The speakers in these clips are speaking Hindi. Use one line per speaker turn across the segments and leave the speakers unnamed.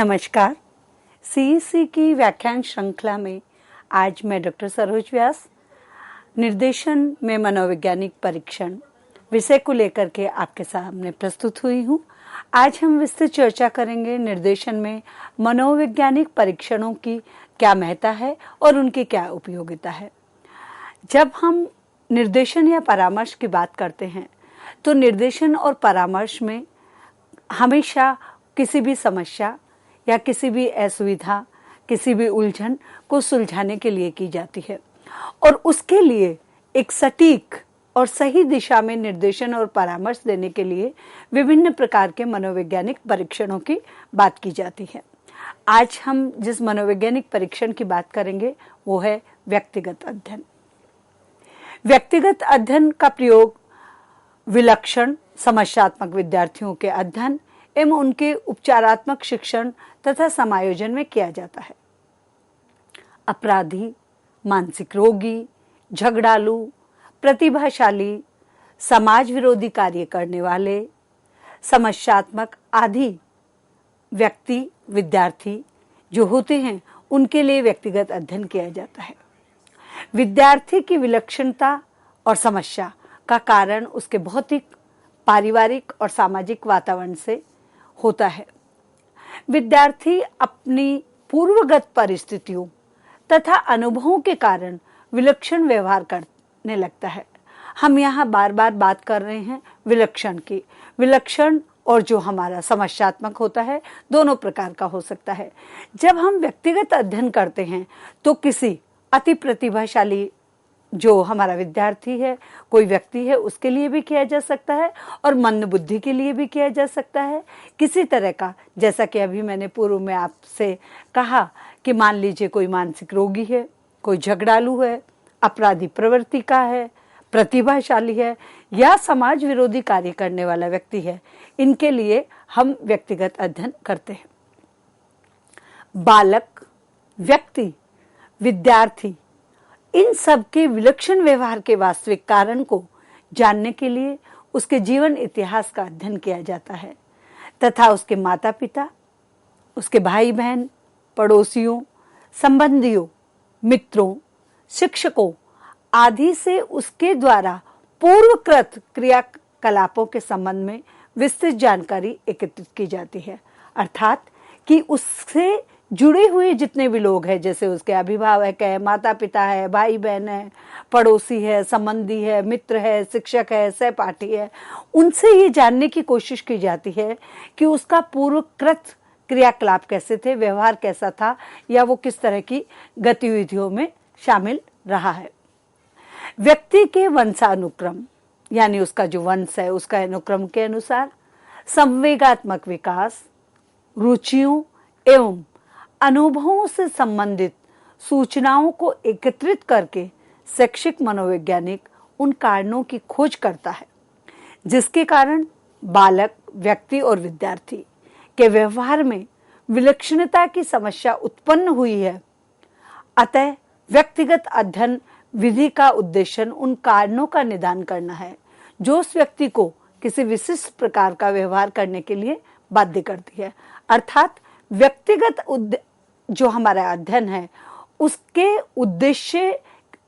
नमस्कार। सीईसी की व्याख्यान श्रृंखला में आज मैं डॉक्टर सरोज व्यास निर्देशन में मनोवैज्ञानिक परीक्षण विषय को लेकर के आपके सामने प्रस्तुत हुई हूँ। आज हम विस्तृत चर्चा करेंगे निर्देशन में मनोवैज्ञानिक परीक्षणों की क्या महत्ता है और उनकी क्या उपयोगिता है। जब हम निर्देशन या परामर्श की बात करते हैं तो निर्देशन और परामर्श में हमेशा किसी भी समस्या या किसी भी असुविधा, किसी भी उलझन को सुलझाने के लिए की जाती है और उसके लिए एक सटीक और सही दिशा में निर्देशन और परामर्श देने के लिए विभिन्न प्रकार के मनोवैज्ञानिक परीक्षणों की बात की जाती है। आज हम जिस मनोवैज्ञानिक परीक्षण की बात करेंगे वो है व्यक्तिगत अध्ययन। व्यक्तिगत अध्ययन का प्रयोग विलक्षण समस्यात्मक विद्यार्थियों के अध्ययन एवं उनके उपचारात्मक शिक्षण तथा समायोजन में किया जाता है। अपराधी, मानसिक रोगी, झगड़ालू, प्रतिभाशाली, समाज विरोधी कार्य करने वाले, समस्यात्मक आदि व्यक्ति, विद्यार्थी जो होते हैं उनके लिए व्यक्तिगत अध्ययन किया जाता है। विद्यार्थी की विलक्षणता और समस्या का कारण उसके भौतिक, पारिवारिक और सामाजिक वातावरण से होता है। विद्यार्थी अपनी पूर्वगत परिस्थितियों तथा अनुभवों के कारण विलक्षण व्यवहार करने लगता है। हम यहाँ बार बार बात कर रहे हैं विलक्षण की। विलक्षण और जो हमारा समस्यात्मक होता है दोनों प्रकार का हो सकता है। जब हम व्यक्तिगत अध्ययन करते हैं तो किसी अति प्रतिभाशाली जो हमारा विद्यार्थी है, कोई व्यक्ति है, उसके लिए भी किया जा सकता है और मंद बुद्धि के लिए भी किया जा सकता है। किसी तरह का, जैसा कि अभी मैंने पूर्व में आपसे कहा कि मान लीजिए कोई मानसिक रोगी है, कोई झगड़ालू है, अपराधी प्रवृत्ति का है, प्रतिभाशाली है या समाज विरोधी कार्य करने वाला व्यक्ति है, इनके लिए हम व्यक्तिगत अध्ययन करते हैं। बालक, व्यक्ति, विद्यार्थी, इन सब के विलक्षण व्यवहार के वास्तविक कारण को जानने के लिए उसके जीवन इतिहास का अध्ययन किया जाता है तथा उसके माता पिता, उसके भाई बहन, पड़ोसियों, संबंधियों, मित्रों, शिक्षकों आदि से उसके द्वारा पूर्वकृत क्रियाकलापों के संबंध में विस्तृत जानकारी एकत्रित की जाती है। अर्थात कि उससे जुड़े हुए जितने भी लोग हैं, जैसे उसके अभिभावक है, माता पिता है, भाई बहन है, पड़ोसी है, संबंधी है, मित्र है, शिक्षक है, सहपाठी है, उनसे ये जानने की कोशिश की जाती है कि उसका पूर्वकृत क्रियाकलाप कैसे थे, व्यवहार कैसा था या वो किस तरह की गतिविधियों में शामिल रहा है। व्यक्ति के वंशानुक्रम यानी उसका जो वंश है उसका अनुक्रम के अनुसार संवेगात्मक विकास, रुचियों एवं अनुभवों से संबंधित सूचनाओं को एकत्रित करके शैक्षिक मनोवैज्ञानिक उन कारणों की खोज करता है जिसके कारण बालक, व्यक्ति और विद्यार्थी के व्यवहार में विलक्षणता की समस्या उत्पन्न हुई है। अतः व्यक्तिगत अध्ययन विधि का उद्देश्य उन कारणों का निदान करना है जो उस व्यक्ति को किसी विशिष्ट प्रकार का व्यवहार करने के लिए बाध्य करती है। अर्थात व्यक्तिगत जो हमारा अध्ययन है उसके उद्देश्य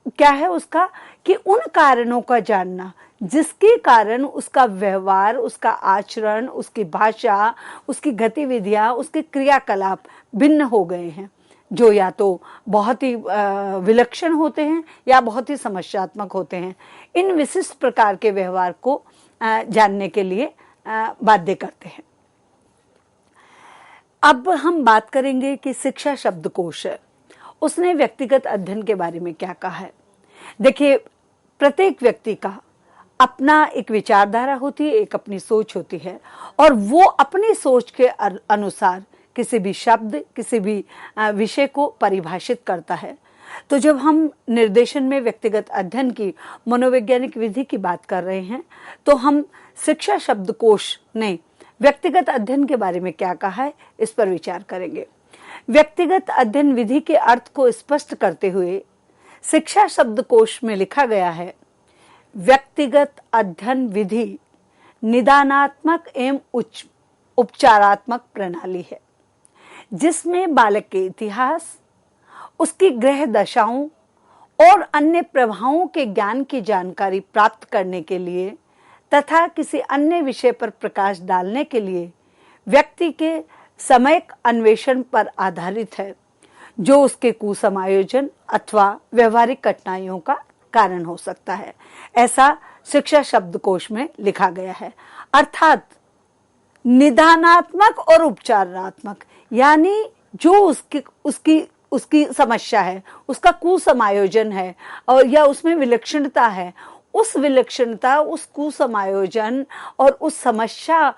क्या है उसका, कि उन कारणों का जानना जिसके कारण उसका व्यवहार, उसका आचरण, उसकी भाषा, उसकी गतिविधियां, उसके क्रियाकलाप भिन्न हो गए हैं, जो या तो बहुत ही विलक्षण होते हैं या बहुत ही समस्यात्मक होते हैं। इन विशिष्ट प्रकार के व्यवहार को जानने के लिए बाध्य करते हैं। अब हम बात करेंगे कि शिक्षा शब्दकोश उसने व्यक्तिगत अध्ययन के बारे में क्या कहा है। देखिए, प्रत्येक व्यक्ति का अपना एक विचारधारा होती है, एक अपनी सोच होती है और वो अपनी सोच के अनुसार किसी भी शब्द, किसी भी विषय को परिभाषित करता है। तो जब हम निर्देशन में व्यक्तिगत अध्ययन की मनोवैज्ञानिक विधि की बात कर रहे हैं तो हम शिक्षा शब्दकोश ने व्यक्तिगत अध्ययन के बारे में क्या कहा है इस पर विचार करेंगे। व्यक्तिगत अध्ययन विधि के अर्थ को स्पष्ट करते हुए शिक्षा शब्दकोश में लिखा गया है, व्यक्तिगत अध्ययन विधि निदानात्मक एवं उपचारात्मक प्रणाली है जिसमें बालक के इतिहास, उसकी ग्रह दशाओं और अन्य प्रभावों के ज्ञान की जानकारी प्राप्त करने के लिए तथा किसी अन्य विषय पर प्रकाश डालने के लिए व्यक्ति के समयक अन्वेषण पर आधारित है, जो उसके कुसमायोजन अथवा व्यवहारिक कठिनाइयों का कारण हो सकता है। ऐसा शिक्षा शब्दकोश में लिखा गया है। अर्थात निदानात्मक और उपचारात्मक, यानी जो उसकी समस्या है, उसका कुसमायोजन है और या उसमें विलक्षणता है, उस विलक्षणता, उस कुसमायोजन और उस समस्या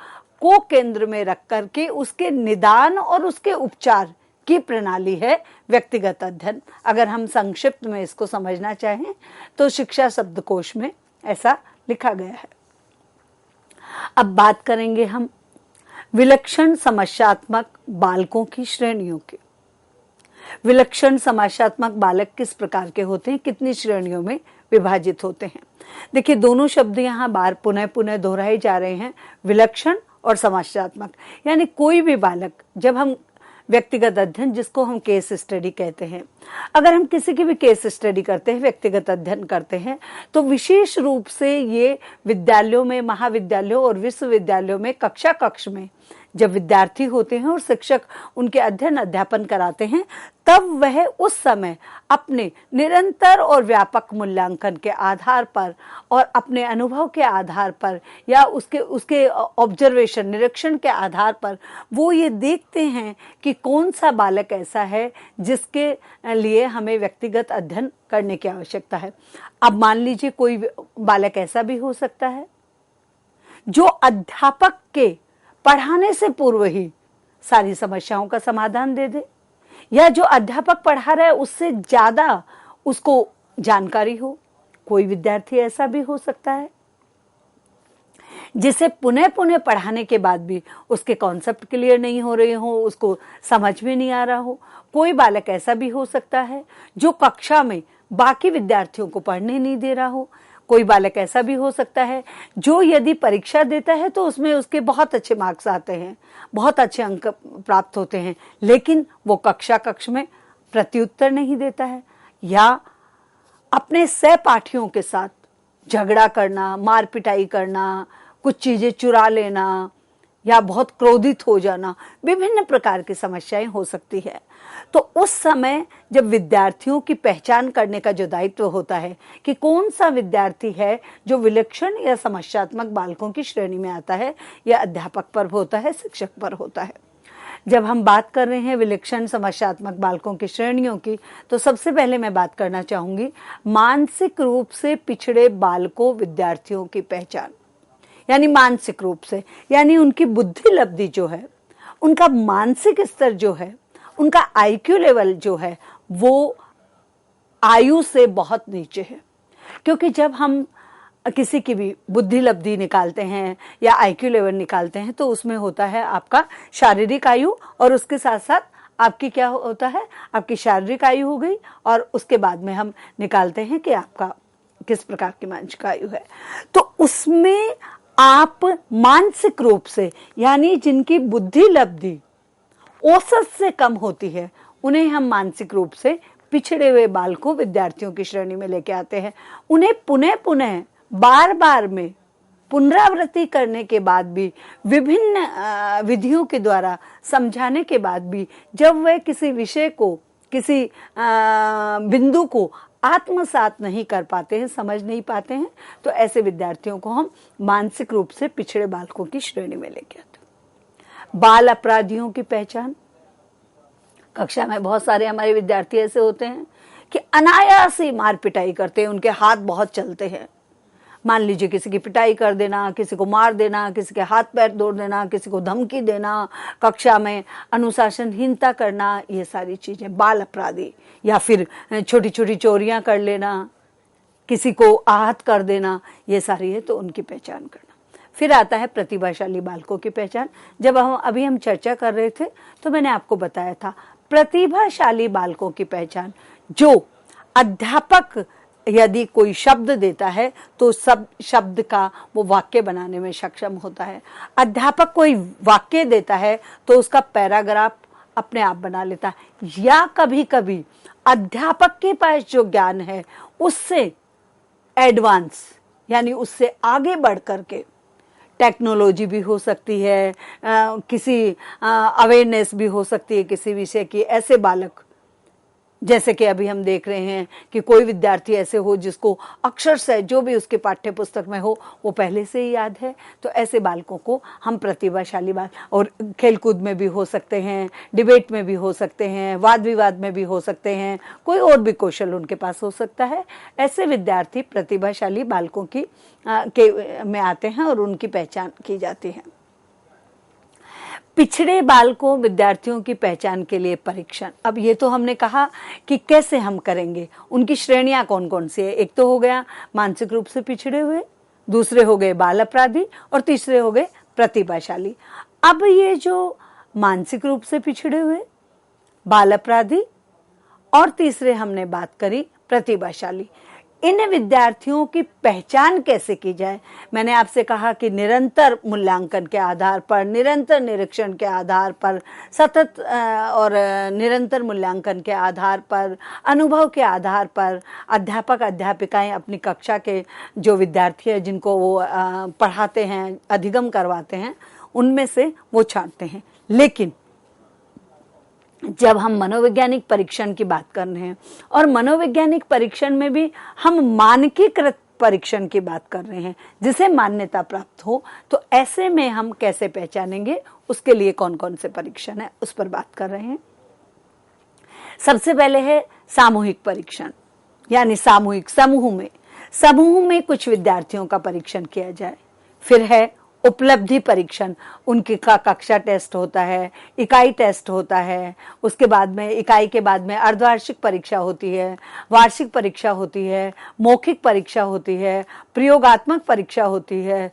को केंद्र में रख करके उसके निदान और उसके उपचार की प्रणाली है व्यक्तिगत अध्ययन। अगर हम संक्षिप्त में इसको समझना चाहें तो शिक्षा शब्दकोश में ऐसा लिखा गया है। अब बात करेंगे हम विलक्षण समस्यात्मक बालकों की श्रेणियों की। विलक्षण समस्यात्मक बालक किस प्रकार के होते हैं, कितनी श्रेणियों में विभाजित होते हैं? देखिए, दोनों शब्द यहाँ बार पुनः पुनः दोहराए जा रहे हैं, विलक्षण और समस्यात्मक। यानी कोई भी बालक, जब हम व्यक्तिगत अध्ययन, जिसको हम केस स्टडी कहते हैं, अगर हम किसी की भी केस स्टडी करते हैं, व्यक्तिगत अध्ययन करते हैं, तो विशेष रूप से ये विद्यालयों में, महाविद्यालयों और विश्वविद्यालयों में कक्षा कक्ष में जब विद्यार्थी होते हैं और शिक्षक उनके अध्ययन अध्यापन कराते हैं, तब वह उस समय अपने निरंतर और व्यापक मूल्यांकन के आधार पर और अपने अनुभव के आधार पर या उसके ऑब्जर्वेशन, निरीक्षण के आधार पर वो ये देखते हैं कि कौन सा बालक ऐसा है जिसके लिए हमें व्यक्तिगत अध्ययन करने की आवश्यकता है। अब मान लीजिए कोई बालक ऐसा भी हो सकता है जो अध्यापक के पढ़ाने से पूर्व ही सारी समस्याओं का समाधान दे दे, या जो अध्यापक पढ़ा रहा है उससे ज्यादा उसको जानकारी हो। कोई विद्यार्थी ऐसा भी हो सकता है जिसे पुनः पुनः पढ़ाने के बाद भी उसके कॉन्सेप्ट क्लियर नहीं हो रहे हो, उसको समझ में नहीं आ रहा हो। कोई बालक ऐसा भी हो सकता है जो कक्षा में बाकी विद्यार्थियों को पढ़ने नहीं दे रहा हो। कोई बालक ऐसा भी हो सकता है जो यदि परीक्षा देता है तो उसमें उसके बहुत अच्छे मार्क्स आते हैं, बहुत अच्छे अंक प्राप्त होते हैं, लेकिन वो कक्ष में प्रत्युत्तर नहीं देता है, या अपने सहपाठियों के साथ झगड़ा करना, मार पिटाई करना, कुछ चीजें चुरा लेना या बहुत क्रोधित हो जाना, विभिन्न प्रकार की समस्याएं हो सकती है। तो उस समय जब विद्यार्थियों की पहचान करने का जो दायित्व होता है कि कौन सा विद्यार्थी है जो विलक्षण या समस्यात्मक बालकों की श्रेणी में आता है, यह अध्यापक पर होता है, शिक्षक पर होता है। जब हम बात कर रहे हैं विलक्षण समस्यात्मक बालकों की श्रेणियों की, तो सबसे पहले मैं बात करना चाहूंगी मानसिक रूप से पिछड़े बालकों, विद्यार्थियों की पहचान। यानी मानसिक रूप से, यानी उनकी बुद्धि लब्धि जो है, उनका मानसिक स्तर जो है, उनका आईक्यू लेवल जो है, वो आयु से बहुत नीचे है। क्योंकि जब हम किसी की भी बुद्धि लब्धि निकालते हैं या आईक्यू लेवल निकालते हैं तो उसमें होता है आपका शारीरिक आयु, और उसके साथ साथ आपकी क्या होता है, आपकी शारीरिक आयु हो गई, और उसके बाद में हम निकालते हैं कि आपका किस प्रकार की मानसिक आयु है। तो उसमें आप मानसिक रूप से, यानी जिनकी बुद्धि लब्धि औसत से कम होती है, उन्हें हम मानसिक रूप से पिछड़े हुए बालकों, विद्यार्थियों की श्रेणी में लेके आते हैं। उन्हें पुनः पुनः बार बार में पुनरावृत्ति करने के बाद भी, विभिन्न विधियों के द्वारा समझाने के बाद भी, जब वह किसी विषय को, किसी बिंदु को आत्मसात नहीं कर पाते हैं, समझ नहीं पाते हैं, तो ऐसे विद्यार्थियों को हम मानसिक रूप से पिछड़े बालकों की श्रेणी में लेके आते हैं। बाल अपराधियों की पहचान। कक्षा में बहुत सारे हमारे विद्यार्थी ऐसे होते हैं कि अनायास ही मार पिटाई करते हैं, उनके हाथ बहुत चलते हैं। मान लीजिए किसी की पिटाई कर देना, किसी को मार देना, किसी के हाथ पैर तोड़ देना, किसी को धमकी देना, कक्षा में अनुशासनहीनता करना, ये सारी चीजें बाल अपराधी। या फिर छोटी छोटी चोरियां कर लेना, किसी को आहत कर देना, ये सारी है तो उनकी पहचान करना। फिर आता है प्रतिभाशाली बालकों की पहचान। जब अभी हम चर्चा कर रहे थे तो मैंने आपको बताया था प्रतिभाशाली बालकों की पहचान, जो अध्यापक यदि कोई शब्द देता है तो सब शब्द का वो वाक्य बनाने में सक्षम होता है। अध्यापक कोई वाक्य देता है तो उसका पैराग्राफ अपने आप बना लेता है, या कभी कभी अध्यापक के पास जो ज्ञान है उससे एडवांस यानी उससे आगे बढ़ करके टेक्नोलॉजी भी हो सकती है, किसी अवेयरनेस भी हो सकती है किसी विषय की। ऐसे बालक, जैसे कि अभी हम देख रहे हैं कि कोई विद्यार्थी ऐसे हो जिसको अक्षर से जो भी उसके पाठ्य पुस्तक में हो वो पहले से ही याद है, तो ऐसे बालकों को हम प्रतिभाशाली बाल, और खेलकूद में भी हो सकते हैं, डिबेट में भी हो सकते हैं, वाद विवाद में भी हो सकते हैं, कोई और भी कौशल उनके पास हो सकता है। ऐसे विद्यार्थी प्रतिभाशाली बालकों की में आते हैं और उनकी पहचान की जाती है। पिछड़े बालकों विद्यार्थियों की पहचान के लिए परीक्षण। अब ये तो हमने कहा कि कैसे हम करेंगे, उनकी श्रेणियां कौन कौन सी है। एक तो हो गया मानसिक रूप से पिछड़े हुए, दूसरे हो गए बाल अपराधी और तीसरे हो गए प्रतिभाशाली। अब ये जो मानसिक रूप से पिछड़े हुए, बाल अपराधी और तीसरे हमने बात करी प्रतिभाशाली, इन विद्यार्थियों की पहचान कैसे की जाए। मैंने आपसे कहा कि निरंतर मूल्यांकन के आधार पर, निरंतर निरीक्षण के आधार पर, सतत और निरंतर मूल्यांकन के आधार पर, अनुभव के आधार पर अध्यापक अध्यापिकाएं अपनी कक्षा के जो विद्यार्थी हैं जिनको वो पढ़ाते हैं, अधिगम करवाते हैं, उनमें से वो छांटते हैं। लेकिन जब हम मनोवैज्ञानिक परीक्षण की बात कर रहे हैं और मनोवैज्ञानिक परीक्षण में भी हम मानकीकृत परीक्षण की बात कर रहे हैं जिसे मान्यता प्राप्त हो, तो ऐसे में हम कैसे पहचानेंगे, उसके लिए कौन कौन से परीक्षण है उस पर बात कर रहे हैं। सबसे पहले है सामूहिक परीक्षण, यानी सामूहिक समूह में कुछ विद्यार्थियों का परीक्षण किया जाए। फिर है उपलब्धि परीक्षण, उनकी का कक्षा टेस्ट होता है, इकाई टेस्ट होता है, उसके बाद में इकाई के बाद में अर्धवार्षिक परीक्षा होती है, वार्षिक परीक्षा होती है, मौखिक परीक्षा होती है, प्रयोगात्मक परीक्षा होती है,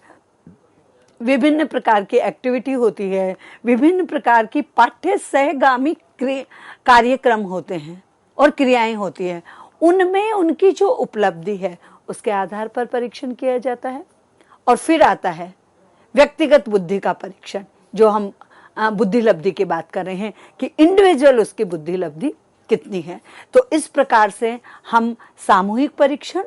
विभिन्न प्रकार की एक्टिविटी होती है, विभिन्न प्रकार की पाठ्य सहगामी कार्यक्रम होते हैं और क्रियाएं होती है। उनमें उनकी जो उपलब्धि है उसके आधार पर परीक्षण किया जाता है। और फिर आता है व्यक्तिगत बुद्धि का परीक्षण, जो हम बुद्धि लब्धि की बात कर रहे हैं कि इंडिविजुअल उसकी बुद्धि लब्धि कितनी है। तो इस प्रकार से हम सामूहिक परीक्षण,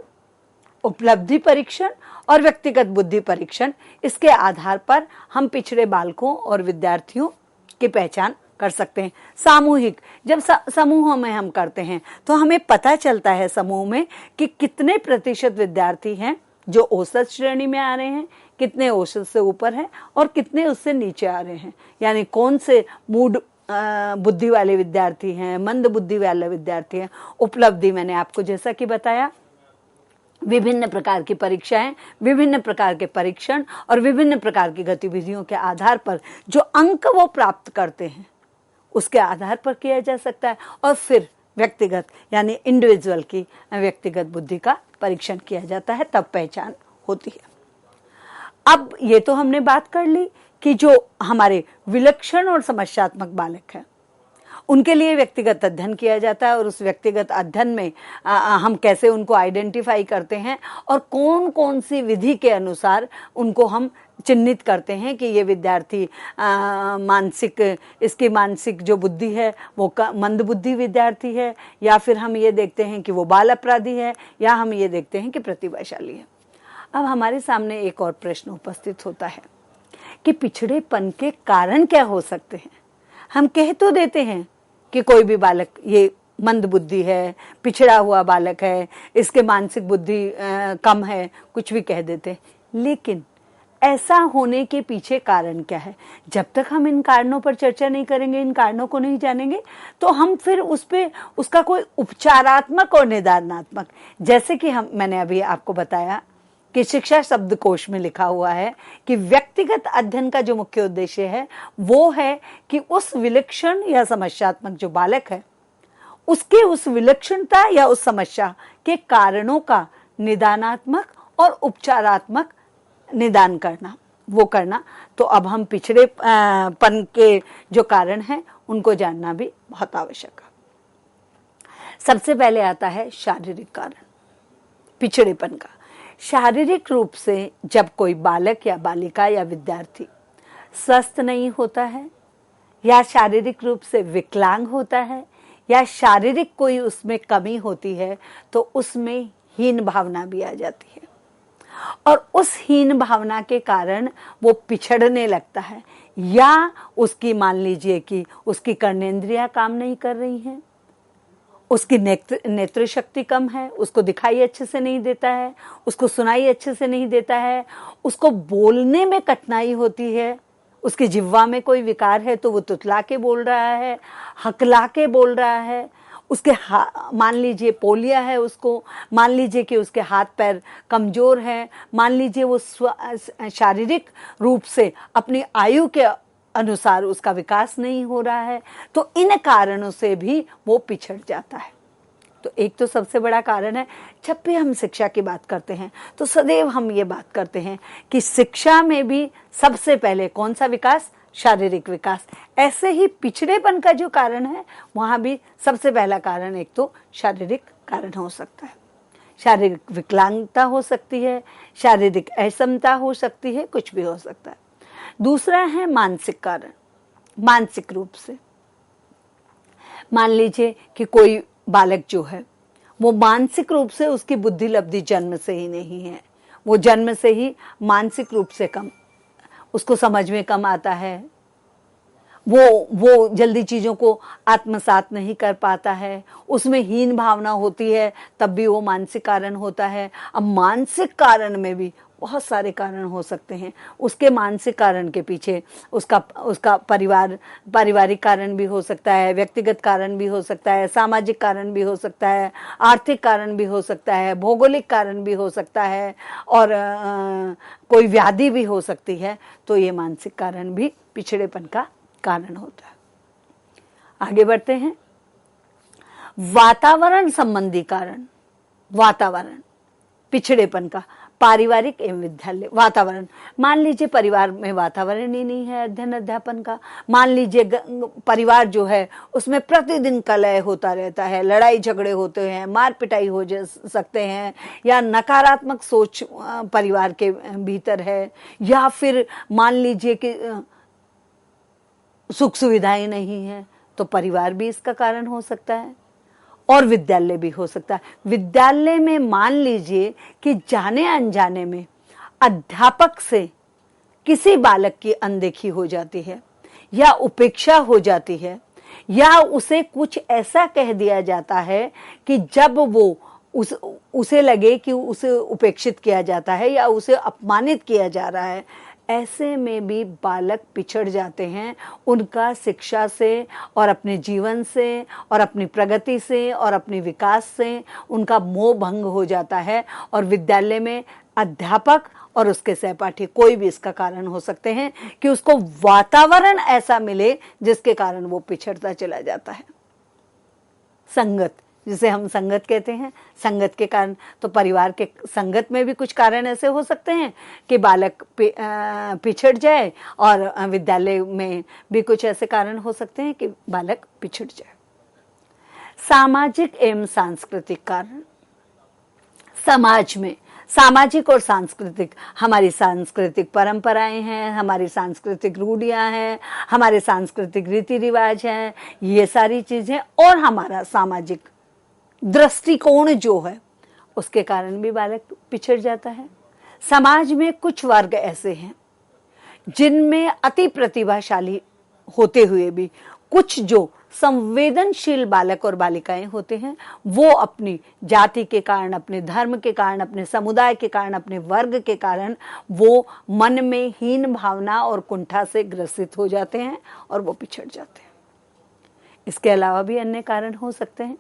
उपलब्धि परीक्षण और व्यक्तिगत बुद्धि परीक्षण, इसके आधार पर हम पिछड़े बालकों और विद्यार्थियों की पहचान कर सकते हैं। सामूहिक जब समूहों में हम करते हैं तो हमें पता चलता है समूह में कि कितने प्रतिशत विद्यार्थी हैं जो औसत श्रेणी में आ रहे हैं, कितने औसत से ऊपर हैं और कितने उससे नीचे आ रहे हैं। यानी कौन से मूड बुद्धि वाले विद्यार्थी हैं, मंद बुद्धि वाले विद्यार्थी हैं। उपलब्धि मैंने आपको जैसा कि बताया, विभिन्न प्रकार की परीक्षाएं, विभिन्न प्रकार के परीक्षण और विभिन्न प्रकार की गतिविधियों के आधार पर जो अंक वो प्राप्त करते हैं उसके आधार पर किया जा सकता है। और फिर व्यक्तिगत यानी इंडिविजुअल की व्यक्तिगत बुद्धि का परीक्षण किया जाता है, तब पहचान होती है। अब ये तो हमने बात कर ली कि जो हमारे विलक्षण और समस्यात्मक बालक हैं उनके लिए व्यक्तिगत अध्ययन किया जाता है और उस व्यक्तिगत अध्ययन में हम कैसे उनको आइडेंटिफाई करते हैं और कौन कौन सी विधि के अनुसार उनको हम चिन्हित करते हैं कि ये विद्यार्थी इसकी मानसिक जो बुद्धि है वो मंद बुद्धि विद्यार्थी है, या फिर हम ये देखते हैं कि वो बाल अपराधी है, या हम ये देखते हैं कि प्रतिभाशाली है। अब हमारे सामने एक और प्रश्न उपस्थित होता है कि पिछड़ेपन के कारण क्या हो सकते हैं। हम कह तो देते हैं कि कोई भी बालक ये मंद बुद्धि है, पिछड़ा हुआ बालक है, इसके मानसिक बुद्धि कम है, कुछ भी कह देते हैं, लेकिन ऐसा होने के पीछे कारण क्या है। जब तक हम इन कारणों पर चर्चा नहीं करेंगे, इन कारणों को नहीं जानेंगे, तो हम फिर उसका कोई उपचारात्मक और निदानात्मक, जैसे कि मैंने अभी आपको बताया कि शिक्षा शब्दकोश में लिखा हुआ है कि व्यक्तिगत अध्ययन का जो मुख्य उद्देश्य है वो है कि उस विलक्षण या समस्यात्मक जो बालक है उसके उस विलक्षणता या उस समस्या के कारणों का निदानात्मक और उपचारात्मक निदान करना। तो अब हम पिछड़ेपन के जो कारण हैं उनको जानना भी बहुत आवश्यक है। सबसे पहले आता है शारीरिक कारण पिछड़ेपन का। शारीरिक रूप से जब कोई बालक या बालिका या विद्यार्थी स्वस्थ नहीं होता है या शारीरिक रूप से विकलांग होता है, या शारीरिक कोई उसमें कमी होती है, तो उसमें हीन भावना भी आ जाती है, और उस हीन भावना के कारण वो पिछड़ने लगता है, या उसकी मान लीजिए कि उसकी कर्णेंद्रियां काम नहीं कर रही हैं, उसकी नेत्र शक्ति कम है, उसको दिखाई अच्छे से नहीं देता है, उसको सुनाई अच्छे से नहीं देता है, उसको बोलने में कठिनाई होती है, उसकी जिह्वा में कोई विकार है तो वो तुतला के बोल रहा है, हकला के बोल रहा है, उसके मान लीजिए पोलिया है, उसको मान लीजिए कि उसके हाथ पैर कमजोर हैं, मान लीजिए वो शारीरिक रूप से अपनी आयु के अनुसार उसका विकास नहीं हो रहा है, तो इन कारणों से भी वो पिछड़ जाता है। तो एक तो सबसे बड़ा कारण है, जब भी हम शिक्षा की बात करते हैं तो सदैव हम ये बात करते हैं कि शिक्षा में भी सबसे पहले कौन सा विकास? शारीरिक विकास। ऐसे ही पिछड़ेपन का जो कारण है वहाँ भी सबसे पहला कारण एक तो शारीरिक कारण हो सकता है, शारीरिक विकलांगता हो सकती है, शारीरिक असमता हो सकती है, कुछ भी हो सकता है। दूसरा है मानसिक कारण। मानसिक रूप से मान लीजिए कि कोई बालक जो है वो मानसिक रूप से उसकी बुद्धि लब्धि जन्म से ही नहीं है, वो जन्म से ही मानसिक रूप से कम, उसको समझ में कम आता है, वो जल्दी चीज़ों को आत्मसात नहीं कर पाता है, उसमें हीन भावना होती है, तब भी वो मानसिक कारण होता है। अब मानसिक कारण में भी बहुत सारे कारण हो सकते हैं। उसके मानसिक कारण के पीछे उसका पारिवारिक कारण भी हो सकता है, व्यक्तिगत कारण भी हो सकता है, सामाजिक कारण भी हो सकता है, आर्थिक कारण भी हो सकता है, भौगोलिक कारण भी हो सकता है, और कोई व्याधि भी हो सकती है। तो ये मानसिक कारण भी पिछड़ेपन का कारण होता है। आगे बढ़ते हैं। वातावरण संबंधी कारण। वातावरण पिछड़ेपन का, पारिवारिक एवं विद्यालय वातावरण। मान लीजिए परिवार में वातावरण ही नहीं है अध्ययन अध्यापन का, मान लीजिए परिवार जो है उसमें प्रतिदिन कलह होता रहता है, लड़ाई झगड़े होते हैं, मार पिटाई हो सकते हैं, या नकारात्मक सोच परिवार के भीतर है, या फिर मान लीजिए कि सुख सुविधाएं नहीं है, तो परिवार भी इसका कारण हो सकता है, और विद्यालय भी हो सकता है। विद्यालय में मान लीजिए कि जाने अनजाने में अध्यापक से किसी बालक की अनदेखी हो जाती है, या उपेक्षा हो जाती है, या उसे कुछ ऐसा कह दिया जाता है कि जब वो उसे लगे कि उसे उपेक्षित किया जाता है या उसे अपमानित किया जा रहा है, ऐसे में भी बालक पिछड़ जाते हैं। उनका शिक्षा से और अपने जीवन से और अपनी प्रगति से और अपने विकास से उनका मोह भंग हो जाता है, और विद्यालय में अध्यापक और उसके सहपाठी कोई भी इसका कारण हो सकते हैं कि उसको वातावरण ऐसा मिले जिसके कारण वो पिछड़ता चला जाता है। संगत, जिसे हम संगत कहते हैं, संगत के कारण, तो परिवार के संगत में भी कुछ कारण ऐसे हो सकते हैं कि बालक पिछड़ जाए, और विद्यालय में भी कुछ ऐसे कारण हो सकते हैं कि बालक पिछड़ जाए। सामाजिक एवं सांस्कृतिक कारण। समाज में सामाजिक और सांस्कृतिक, हमारी सांस्कृतिक परंपराएं हैं, हमारी सांस्कृतिक रूढ़ियां हैं, हमारे सांस्कृतिक रीति रिवाज हैं, ये सारी चीजें, और हमारा सामाजिक दृष्टिकोण जो है उसके कारण भी बालक पिछड़ जाता है। समाज में कुछ वर्ग ऐसे हैं जिनमें अति प्रतिभाशाली होते हुए भी कुछ जो संवेदनशील बालक और बालिकाएं होते हैं, वो अपनी जाति के कारण, अपने धर्म के कारण, अपने समुदाय के कारण, अपने वर्ग के कारण वो मन में हीन भावना और कुंठा से ग्रसित हो जाते हैं और वो पिछड़ जाते हैं। इसके अलावा भी अन्य कारण हो सकते हैं।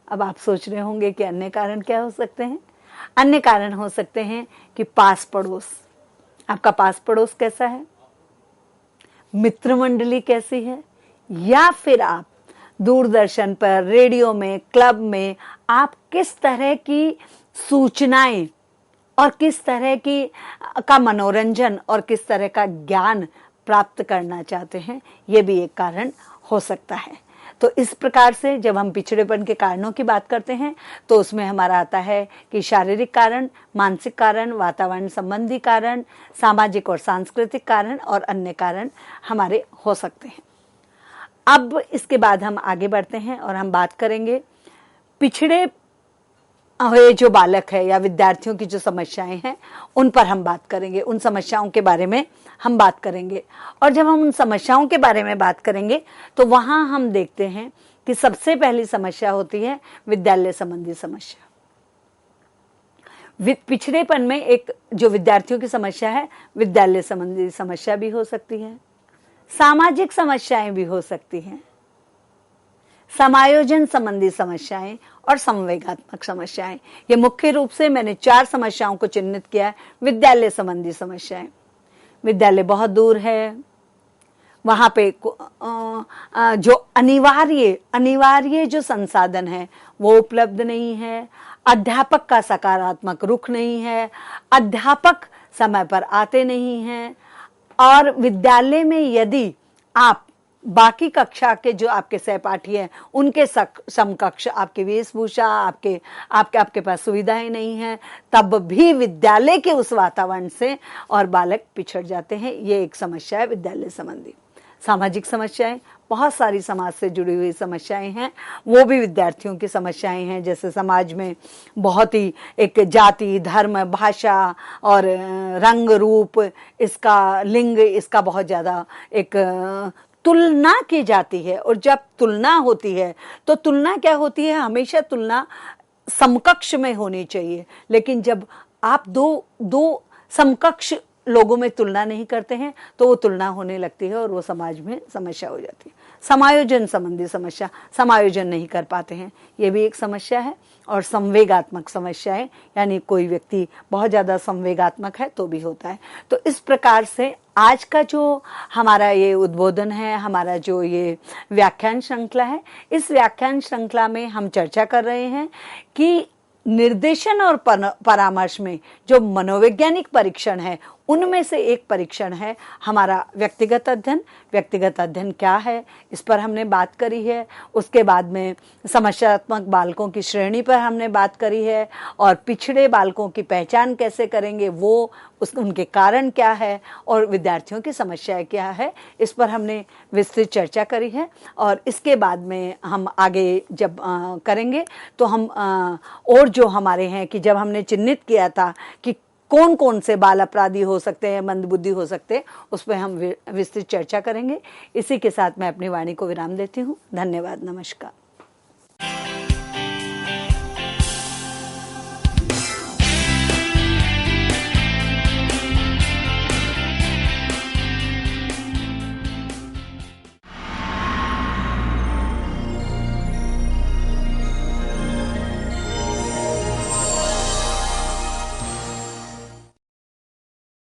अब आप सोच रहे होंगे कि अन्य कारण क्या हो सकते हैं। अन्य कारण हो सकते हैं कि पास पड़ोस, आपका पास पड़ोस कैसा है, मित्र मंडली कैसी है, या फिर आप दूरदर्शन पर, रेडियो में, क्लब में आप किस तरह की सूचनाएं और किस तरह की का मनोरंजन और किस तरह का ज्ञान प्राप्त करना चाहते हैं, ये भी एक कारण हो सकता है। तो इस प्रकार से जब हम पिछड़ेपन के कारणों की बात करते हैं तो उसमें हमारा आता है कि शारीरिक कारण, मानसिक कारण, वातावरण संबंधी कारण, सामाजिक और सांस्कृतिक कारण और अन्य कारण हमारे हो सकते हैं। अब इसके बाद हम आगे बढ़ते हैं और हम बात करेंगे पिछड़े हुए जो बालक है या विद्यार्थियों की जो समस्याएं हैं उन पर हम बात करेंगे, उन समस्याओं के बारे में हम बात करेंगे। और जब हम उन समस्याओं के बारे में बात करेंगे तो वहां हम देखते हैं कि सबसे पहली समस्या होती है विद्यालय संबंधी समस्या। पिछड़ेपन में एक जो विद्यार्थियों की समस्या है, विद्यालय संबंधी समस्या भी हो सकती है, सामाजिक समस्याएं भी हो सकती हैं, समायोजन संबंधी समस्याएं और संवेगात्मक समस्याएं। ये मुख्य रूप से मैंने 4 समस्याओं को चिन्हित किया है। विद्यालय संबंधी समस्याएं, विद्यालय बहुत दूर है, वहां पे जो अनिवार्य जो संसाधन है वो उपलब्ध नहीं है, अध्यापक का सकारात्मक रुख नहीं है, अध्यापक समय पर आते नहीं हैं, और विद्यालय में यदि आप बाकी कक्षा के जो आपके सहपाठी हैं उनके समकक्ष आपकी वेशभूषा, आपके पास सुविधाएं नहीं हैं, तब भी विद्यालय के उस वातावरण से और बालक पिछड़ जाते हैं। ये एक समस्या है विद्यालय संबंधी। सामाजिक समस्याएं, बहुत सारी समाज से जुड़ी हुई समस्याएं हैं, वो भी विद्यार्थियों की समस्याएं हैं। जैसे समाज में बहुत ही एक जाति, धर्म, भाषा और रंग रूप, इसका लिंग, इसका बहुत ज्यादा एक तुलना की जाती है। और जब तुलना होती है तो तुलना क्या होती है, हमेशा तुलना समकक्ष में होनी चाहिए, लेकिन जब आप दो समकक्ष लोगों में तुलना नहीं करते हैं तो वो तुलना होने लगती है और वो समाज में समस्या हो जाती है। समायोजन संबंधी समस्या, समायोजन नहीं कर पाते हैं, ये भी एक समस्या है। और संवेगात्मक समस्याएं, यानी कोई व्यक्ति बहुत ज़्यादा संवेगात्मक है तो भी होता है। तो इस प्रकार से आज का जो हमारा ये उद्बोधन है, हमारा जो ये व्याख्यान श्रृंखला है, इस व्याख्यान श्रृंखला में हम चर्चा कर रहे हैं कि निर्देशन और परामर्श में जो मनोवैज्ञानिक परीक्षण है उनमें से एक परीक्षण है हमारा व्यक्तिगत अध्ययन। व्यक्तिगत अध्ययन क्या है, इस पर हमने बात करी है। उसके बाद में समस्यात्मक बालकों की श्रेणी पर हमने बात करी है, और पिछड़े बालकों की पहचान कैसे करेंगे, वो उनके कारण क्या है, और विद्यार्थियों की समस्या क्या है, इस पर हमने विस्तृत चर्चा करी है। और इसके बाद में हम आगे जब करेंगे तो हम और जो हमारे हैं कि जब हमने चिन्हित किया था कि कौन कौन से बाल अपराधी हो सकते हैं, मंदबुद्धि हो सकते हैं, उस पर हम विस्तृत चर्चा करेंगे। इसी के साथ मैं अपनी वाणी को विराम देती हूँ। धन्यवाद, नमस्कार।